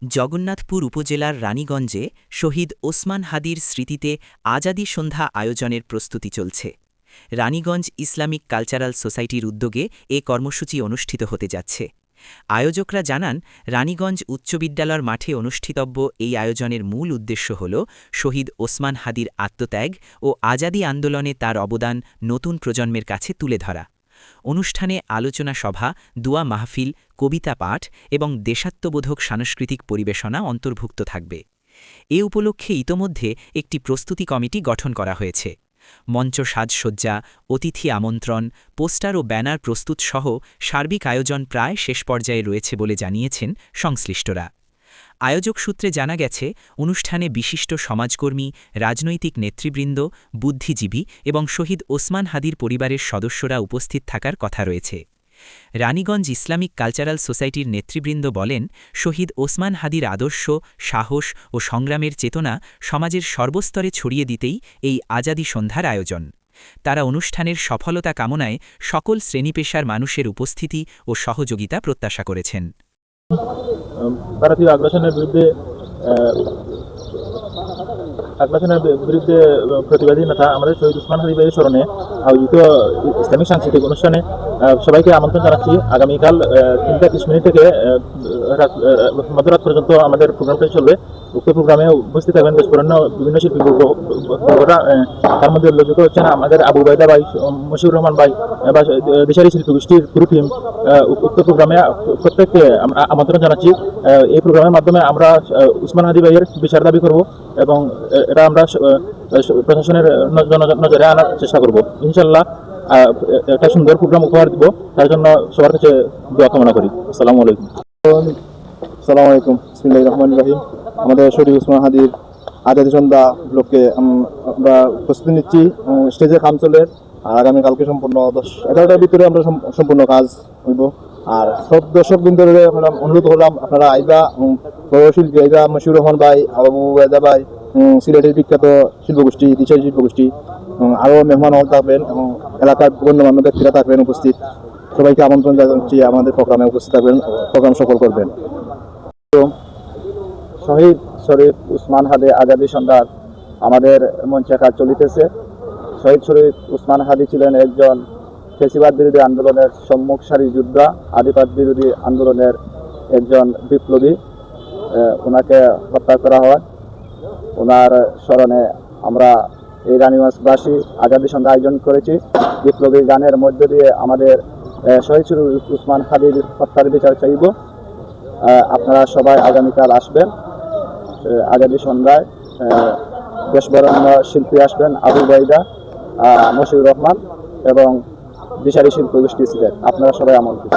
জগন্নাথপুর উপজেলার রানীগঞ্জে শহীদ ওসমান হাদির স্মৃতিতে আজাদী সন্ধ্যা আয়োজনের প্রস্তুতি চলছে। রানীগঞ্জ ইসলামিক কালচারাল সোসাইটির উদ্যোগে এ কর্মসূচি অনুষ্ঠিত হতে যাচ্ছে। আয়োজকরা জানান, রানীগঞ্জ উচ্চ বিদ্যালয়ের মাঠে অনুষ্ঠিতব্য এই আয়োজনের মূল উদ্দেশ্য হল শহীদ ওসমান হাদির আত্মত্যাগ ও আজাদী আন্দোলনে তার অবদান নতুন প্রজন্মের কাছে তুলে ধরা। অনুষ্ঠানে আলোচনা সভা, দোয়া মাহফিল, কবিতা পাঠ এবং দেশাত্মবোধক সাংস্কৃতিক পরিবেশনা অন্তর্ভুক্ত থাকবে। এ উপলক্ষে ইতোমধ্যে একটি প্রস্তুতি কমিটি গঠন করা হয়েছে। মঞ্চ সাজসজ্জা, অতিথি আমন্ত্রণ, পোস্টার ও ব্যানার প্রস্তুত সহ সার্বিক আয়োজন প্রায় শেষ পর্যায়ে রয়েছে বলে জানিয়েছেন সংশ্লিষ্টরা। আয়োজক সূত্রে জানা গেছে, অনুষ্ঠানে বিশিষ্ট সমাজকর্মী, রাজনৈতিক নেতৃবৃন্দ, বুদ্ধিজীবী এবং শহীদ ওসমান হাদির পরিবারের সদস্যরা উপস্থিত থাকার কথা রয়েছে। রানীগঞ্জ ইসলামিক কালচারাল সোসাইটির নেতৃবৃন্দ বলেন, শহীদ ওসমান হাদির আদর্শ, সাহস ও সংগ্রামের চেতনা সমাজের সর্বস্তরে ছড়িয়ে দিতেই এই আজাদী সন্ধ্যার আয়োজন। তারা অনুষ্ঠানের সফলতা কামনায় সকল শ্রেণীপেশার মানুষের উপস্থিতি ও সহযোগিতা প্রত্যাশা করেছেন। ভারতীয় আগ্রাসনের বিরুদ্ধে প্রতিবাদী নেতা আমাদের শহীদ ওসমান হাদি ভাইয়ের স্মরণে আয়োজিত ইসলামিক সাংস্কৃতিক অনুষ্ঠানে সবাইকে আমন্ত্রণ জানাচ্ছি। আগামীকাল 3:30 থেকে মধ্যরাত পর্যন্ত আমাদের প্রোগ্রামটা চলবে। উক্ত প্রোগ্রামে উপস্থিত থাকবেন দেশপুরান্য বিভিন্ন শিল্পীরা। তার মধ্যে উল্লেখযোগ্য হচ্ছেন আমাদের আবু বাইদা ভাই, মশিউর রহমান ভাই বা দেশারি শিল্পগোষ্ঠীর পুরো টিম। উক্ত প্রোগ্রামে প্রত্যেককে আমন্ত্রণ জানাচ্ছি। এই প্রোগ্রামের মাধ্যমে আমরা ওসমান হাদি ভাইয়ের বিচার দাবি করব এবং এটা আমরা প্রশাসনের নজরে আনার চেষ্টা করব। ইনশাল্লাহ একটা সুন্দর প্রোগ্রাম উপহার দিব, তার জন্য সবার কাছে দোয়া কামনা করি। আসসালামু আলাইকুম। আসসালামু আলাইকুম। বিসমিল্লাহির রহমানির রহিম। আমাদের শহীদ ওসমান হাদির আজাদী সন্ধ্যা উপলক্ষে আমরা প্রস্তুতি নিচ্ছি। স্টেজে কাম চলে, আর আগামীকালকে সম্পূর্ণ 10-11টার ভিতরে আমরা সম্পূর্ণ কাজ হইব। আর সব দর্শকবৃন্দের আমরা অনুরোধ করলাম, আপনারা আইবা, শিল্পী আইবা, মশিউর রহমান ভাই, আবু বাইদা ভাই, সিলেটের বিখ্যাত শিল্পগোষ্ঠী, দিশারি শিল্পগোষ্ঠী, আরও মেহমান থাকবেন এবং এলাকার গণ্যমান্য ব্যক্তিরা থাকবেন উপস্থিত। সবাইকে আমন্ত্রণ জানাচ্ছি আমাদের প্রোগ্রামে উপস্থিত থাকবেন, প্রোগ্রাম সফল করবেন। শহীদ শরীফ ওসমান হাদি আজাদী সন্ধ্যার আমাদের মঞ্চে কাজ চলিতেছে। শহীদ শরীফ ওসমান হাদি ছিলেন একজন ফ্যাসিবাদ বিরোধী আন্দোলনের সম্মুখ সারির যোদ্ধা, আধিপত্য বিরোধী আন্দোলনের একজন বিপ্লবী। ওনাকে হত্যা করা হয়। ওনার স্মরণে আমরা এই রানীগঞ্জবাসী আজাদী সন্ধ্যা আয়োজন করেছি। বিপ্লবী গানের মধ্য দিয়ে আমাদের শহীদ শরীফ ওসমান হাদির হত্যার বিচার চাইব। আপনারা সবাই আগামীকাল আসবেন। আজাদী সন্ধ্যায় দেশবরেণ্য শিল্পী আসবেন, আবু বাইদা, মশিউর রহমান এবং দিশারি শিল্পগোষ্ঠী সিলেট। আপনারা সবাই আমন্ত্রিত।